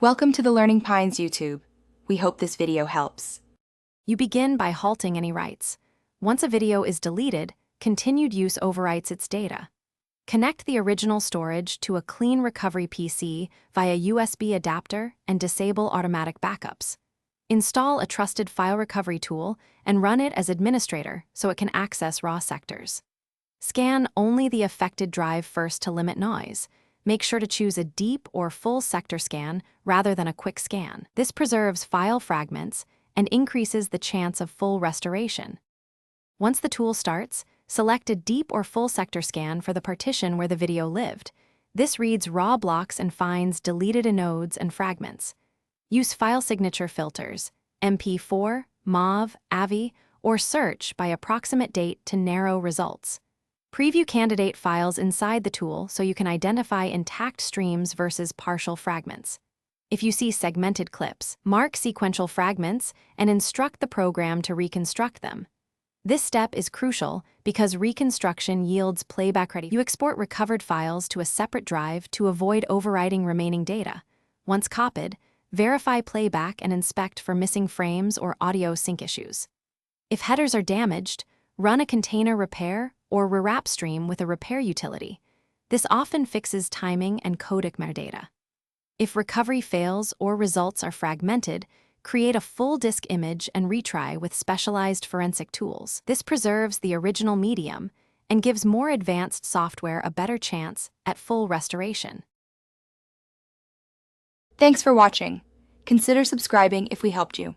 Welcome to the Learning Pines YouTube. We hope this video helps. You begin by halting any writes. Once a video is deleted, continued use overwrites its data. Connect the original storage to a clean recovery PC via USB adapter and disable automatic backups. Install a trusted file recovery tool and run it as administrator so it can access raw sectors. Scan only the affected drive first to limit noise. Make sure to choose a deep or full sector scan rather than a quick scan. This preserves file fragments and increases the chance of full restoration. Once the tool starts, select a deep or full sector scan for the partition where the video lived. This reads raw blocks and finds deleted nodes and fragments. Use file signature filters, MP4, MOV, AVI, or search by approximate date to narrow results. Preview candidate files inside the tool so you can identify intact streams versus partial fragments. If you see segmented clips, mark sequential fragments and instruct the program to reconstruct them. This step is crucial because reconstruction yields playback-ready. You export recovered files to a separate drive to avoid overwriting remaining data. Once copied, verify playback and inspect for missing frames or audio sync issues. If headers are damaged, run a container repair or rewrap stream with a repair utility. This often fixes timing and codec metadata. If recovery fails or results are fragmented, create a full disk image and retry with specialized forensic tools. This preserves the original medium and gives more advanced software a better chance at full restoration. Thanks for watching. Consider subscribing if we helped you.